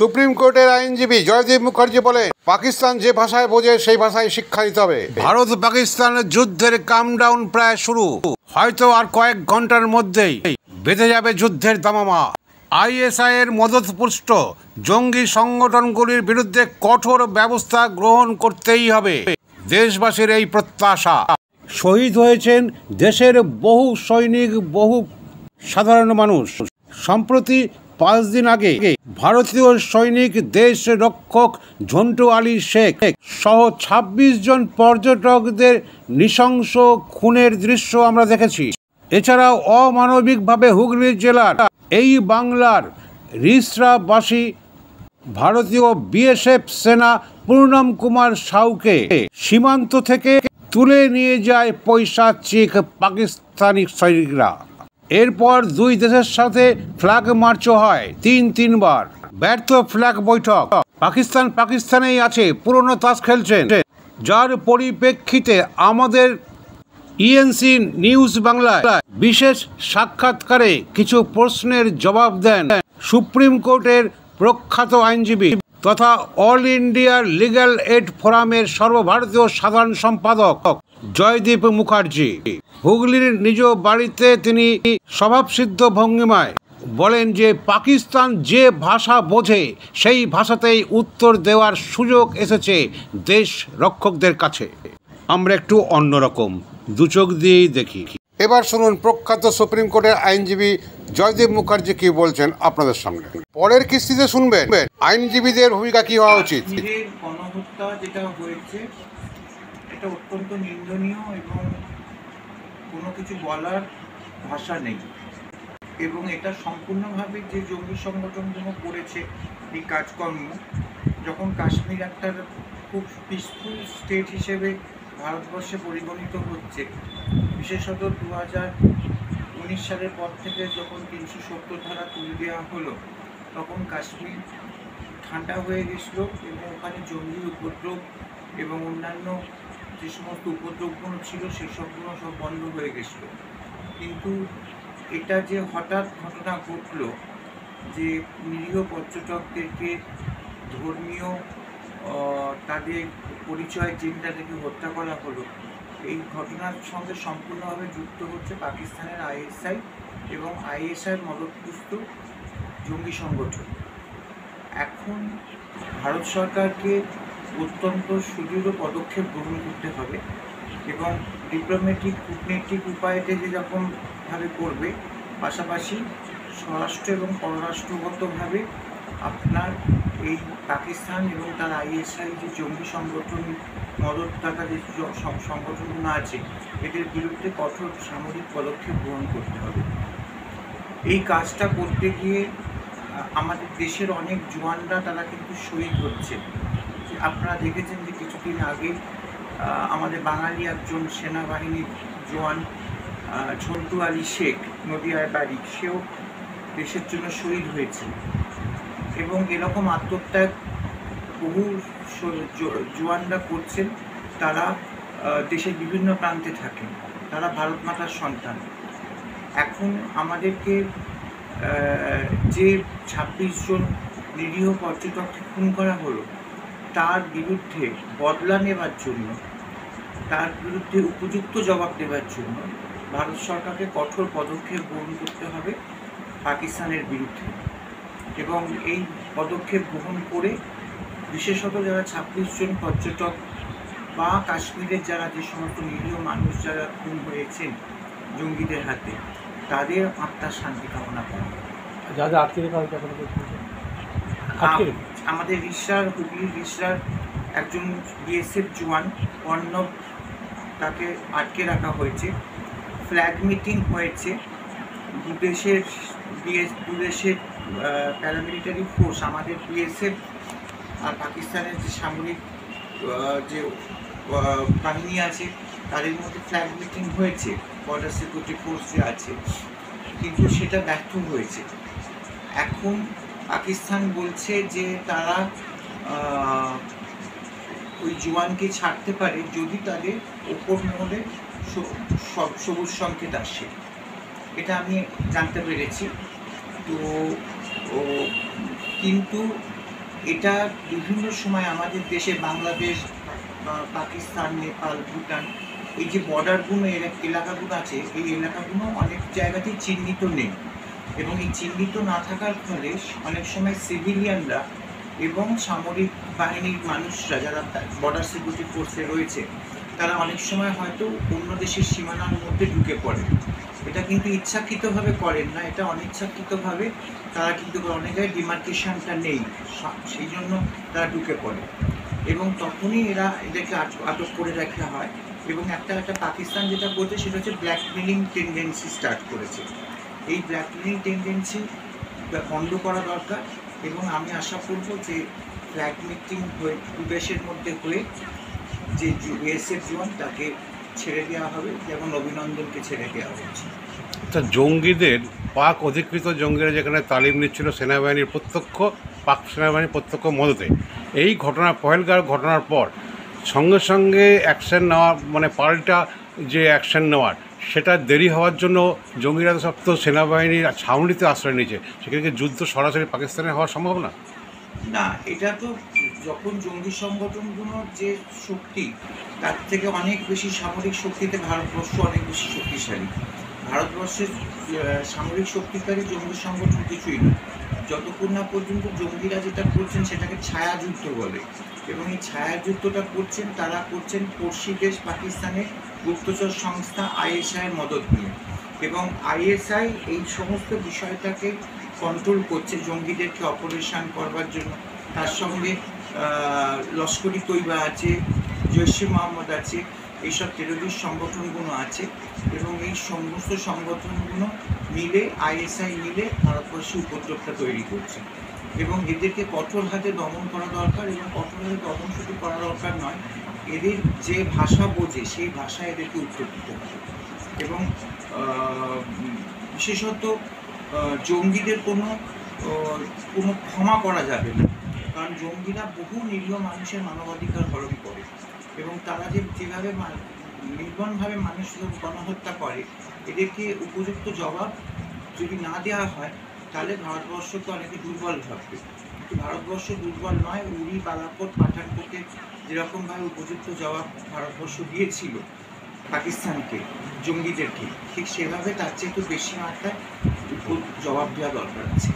Supreme কোর্টের আইনজীবী জয়দীপ মুখার্জি বলেন, পাকিস্তান যে ভাষায় বোঝে সেই ভাষায় শিক্ষা দিতে হবে। ভারত পাকিস্তানের যুদ্ধের কামডাউন প্রায় শুরু, হয়তো আর কয়েক ঘন্টার মধ্যেই বেঁধে যাবে যুদ্ধের দামামা। আইএসআই এর মদতপুষ্ট জঙ্গি সংগঠনগুলির বিরুদ্ধে কঠোর ব্যবস্থা গ্রহণ করতেই হবে, দেশবাসীর এই প্রত্যাশা। শহীদ হয়েছেন দেশের বহু সৈনিক, বহু সাধারণ মানুষ। সম্প্রতি 5 দিন আগে ভারতীয় সৈনিক দেশ রক্ষক ঝন্টু আলী শেখ সহ 26 জন পর্যটকদের নৃশংস খুনের দৃশ্য আমরা দেখেছি। এছাড়াও অমানবিকভাবে হুগলি জেলার এই বাংলার রিসরাবাসী ভারতীয় বিএসএফ সেনা পূর্ণম কুমার সাউকে সীমান্ত থেকে তুলে নিয়ে যায় পৈশাচিক পাকিস্তানি সৈনিকরা। এরপর দুই দেশের সাথে ফ্ল্যাগ মার্চও হয় 3বার। ব্যর্থ ফ্ল্যাগ বৈঠক। পাকিস্তানেই আছে, পুরনো তাস খেলছেন, যার পরিপ্রেক্ষিতে আমাদের ইএনসি নিউজ বাংলায় বিশেষ সাক্ষাৎকারে কিছু প্রশ্নের জবাব দেন সুপ্রিম কোর্টের প্রখ্যাত আইনজীবী তথা অল ইন্ডিয়া লিগ্যাল এইড ফোরামের সর্বভারতীয় সাধারণ সম্পাদক জয়দীপ মুখার্জি। হুগলির নিজ বাড়িতে তিনি স্বভাবসিদ্ধ ভঙ্গিমায় বলেন যে পাকিস্তান যে ভাষা বোঝে সেই ভাষাতেই উত্তর দেওয়ার সুযোগ এসেছে দেশ রক্ষকদের কাছে। আমরা একটু অন্যরকম দুচোখ দিয়েই দেখি। এবার শুনুন প্রখ্যাত সুপ্রিম কোর্টের আইনজীবী জয়দীপ মুখার্জি কি বলছেন আপনাদের সামনে। পরের কিস্তিতে শুনবেন আইনজীবীদের ভূমিকা কি হওয়া উচিত। গণহত্যা যেটা হয়েছে এটা অত্যন্ত নিন্দনীয় এবং কোনো কিছু বলার ভাষা নেই, এবং এটা সম্পূর্ণভাবে যে জঙ্গি সংগঠনগুলো করেছে এই কাজকর্ম, যখন কাশ্মীর একটা খুব পিসফুল স্টেট হিসেবে ভারতবর্ষে পরিগণিত হচ্ছে, বিশেষত 2019 সালের পর থেকে যখন 370 ধারা তুলে দেওয়া হলো, তখন কাশ্মীর ঠান্ডা হয়ে গেছিলো এবং ওখানে জঙ্গি উপদ্রব এবং অন্যান্য যে সমস্ত উপদ্রবগুলো ছিল সেই সবগুলো সব বন্ধ হয়ে গেছিলো। কিন্তু এটা যে হঠাৎ ঘটনা ঘটলো যে নিরীহ পর্যটকদেরকে ধর্মীয় তাদের পরিচয় চিন্তা থেকে হত্যা করা হলো, এই ঘটনার সঙ্গে সম্পূর্ণভাবে যুক্ত হচ্ছে পাকিস্তানের আইএসআই এবং আইএসআইয়ের মদতপুষ্ট জঙ্গি সংগঠন। এখন ভারত সরকারকে অত্যন্ত সুদৃঢ় পদক্ষেপ গ্রহণ করতে হবে এবং ডিপ্লোম্যাটিক কূটনৈতিক উপায়তে যেরকমভাবে করবে, পাশাপাশি স্বরাষ্ট্র এবং পররাষ্ট্রগতভাবে আপনার এই পাকিস্তান এবং তার আইএসআই যে জঙ্গি সংগঠন মদতদাতা যে সংগঠনগুলো আছে এদের বিরুদ্ধে কঠোর সামরিক পদক্ষেপ গ্রহণ করতে হবে। এই কাজটা করতে গিয়ে আমাদের দেশের অনেক জওয়ানরা তারা কিন্তু শহীদ হচ্ছে। আপনারা দেখেছেন যে কিছুদিন আগে আমাদের বাঙালি একজন সেনাবাহিনীর জওয়ান ঝন্টু আলী শেখ, নদিয়ার বাড়ি, সেও দেশের জন্য শহীদ হয়েছে। এবং এরকম আত্মত্যাগ বহু জওয়ানরা করছেন, তারা দেশের বিভিন্ন প্রান্তে থাকেন, তারা ভারত মাতার সন্তান। এখন আমাদেরকে যে 26 জন নিরীহ পর্যটককে খুন করা হলো তার বিরুদ্ধে বদলা নেবার জন্য, তার বিরুদ্ধে উপযুক্ত জবাব দেওয়ার জন্য ভারত সরকারকে কঠোর পদক্ষেপ গ্রহণ করতে হবে পাকিস্তানের বিরুদ্ধে। এবং এই পদক্ষেপ গ্রহণ করে বিশেষত যারা 26 জন পর্যটক বা কাশ্মীরের যারা যে সমস্ত নিরীহ মানুষ যারা খুন হয়েছেন জঙ্গিদের হাতে, তাদের আত্মার শান্তি কামনা করা। আমাদের হুগলির রিসরার একজন বিএসএফ জওয়ান অর্ণব, তাকে আটকে রাখা হয়েছে। ফ্ল্যাগ মিটিং হয়েছে, দুদেশের প্যারামিলিটারি ফোর্স, আমাদের বিএসএফ আর পাকিস্তানের যে সামরিক যে বাহিনী আছে তাদের মধ্যে ফ্ল্যাগ মিটিং হয়েছে, বর্ডার সিকিউরিটি ফোর্স যে আছে, কিন্তু সেটা ব্যর্থ হয়েছে। এখন পাকিস্তান বলছে যে তারা ওই জওয়ানকে ছাড়তে পারে যদি তাদের ওপর মহলে সবুজ সংকেত আসে। এটা আমি জানতে পেরেছি। তো কিন্তু এটা বিভিন্ন সময় আমাদের দেশে বাংলাদেশ, পাকিস্তান, নেপাল, ভুটান, এই যে বর্ডারগুলো এলাকাগুলো আছে, এই এলাকাগুলো অনেক জায়গাতেই চিহ্নিত নেই। এবং এই চিহ্নিত না থাকার ফলে অনেক সময় সিভিলিয়ানরা এবং সামরিক বাহিনীর মানুষরা যারা বর্ডার সিকিউরিটি ফোর্সে রয়েছে, তারা অনেক সময় হয়তো অন্য দেশের সীমানার মধ্যে ঢুকে পড়ে। এটা কিন্তু ইচ্ছাকৃতভাবে করেন না, এটা অনিচ্ছাকৃতভাবে তারা কিন্তু অনেক জায়গায় ডিমার্কেশনটা নেই, সেই জন্য তারা ঢুকে পড়ে এবং তখনই এদেরকে আটক করে রাখা হয়। এবং একটা পাকিস্তান যেটা করছে সেটা হচ্ছে ব্ল্যাকমেলিং টেন্ডেন্সি স্টার্ট করেছে। এই ব্ল্যাকমেলিং টেন্ডেন্সি বন্ধ করা দরকার এবং আমি আশা করব যে ফ্ল্যাগ মিটিং হয়ে দেশের মধ্যে হয়ে যে বিএসএফ জওয়ান তাকে ছেড়ে দেওয়া হবে, যেমন অভিনন্দনকে ছেড়ে দেওয়া হচ্ছে। তা জঙ্গিদের পাক অধিকৃত জঙ্গিরা যেখানে তালিম নিচ্ছিল সেনাবাহিনীর পাক সেনাবাহিনীর প্রত্যক্ষ মদতে, এই ঘটনা পহেলগাঁও ঘটনার পর সঙ্গে সঙ্গে অ্যাকশন নেওয়া, মানে পাল্টা যে অ্যাকশন নেওয়ার, সেটা দেরি হওয়ার জন্য জঙ্গিরা সব তো সেনাবাহিনীর ছাউনিতে আশ্রয় নিয়েছে, সেখানে কি যুদ্ধ সরাসরি পাকিস্তানে হওয়া সম্ভব না? না, এটা তো যখন জঙ্গি সংগঠনগুলোর যে শক্তি তার থেকে অনেক বেশি সামরিক শক্তিতে ভারতবর্ষ অনেক বেশি শক্তিশালী। ভারতবর্ষের সামরিক শক্তিকারী জঙ্গি সংগঠন কিছুই না, যতক্ষণ না পর্যন্ত জঙ্গিরা যেটা করছেন সেটাকে ছায়াযুদ্ধ বলে। এবং এই ছায়াযুদ্ধটা তারা করছেন পড়শি দেশ পাকিস্তানের গুপ্তচর সংস্থা আইএসআইয়ের মদত নিয়ে। এবং আইএসআই এই সমস্ত বিষয়টাকে কন্ট্রোল করছে জঙ্গিদেরকে অপারেশন করবার জন্য। তার সঙ্গে লস্করি তৈবা আছে, জৈশে মোহাম্মদ আছে, এইসব টেরোরিস্ট সংগঠনগুলো আছে এবং এই সমস্ত সংগঠনগুলো মিলে আইএসআই মিলে ভারতবর্ষে উপদ্রবটা তৈরি করছে। এবং এদেরকে কঠোর হাতে দমন করা দরকার এবং কঠোর হাতে দমন শুধু করা দরকার নয়, এদের যে ভাষা বোঝে সেই ভাষায় এদেরকে উত্তর দিতে হবে। এবং বিশেষত জঙ্গিদের কোনো ক্ষমা করা যাবে না, কারণ জঙ্গিরা বহু নিরীহ মানুষের মানবাধিকার হরণ করে এবং তারা যেভাবে নির্মমভাবে মানুষ গণহত্যা করে, এদেরকে উপযুক্ত জবাব যদি না দেওয়া হয় তাহলে ভারতবর্ষকে অনেকে দুর্বল ভাববে। কিন্তু ভারতবর্ষ দুর্বল নয়। উড়ি, বালাকোট, পাঠানকোটে যেরকমভাবে উপযুক্ত জবাব ভারতবর্ষ দিয়েছিল পাকিস্তানকে, জঙ্গিদেরকে, ঠিক সেভাবে তার চেয়ে একটু বেশি মাত্রায় জবাব দেওয়া দরকার আছে।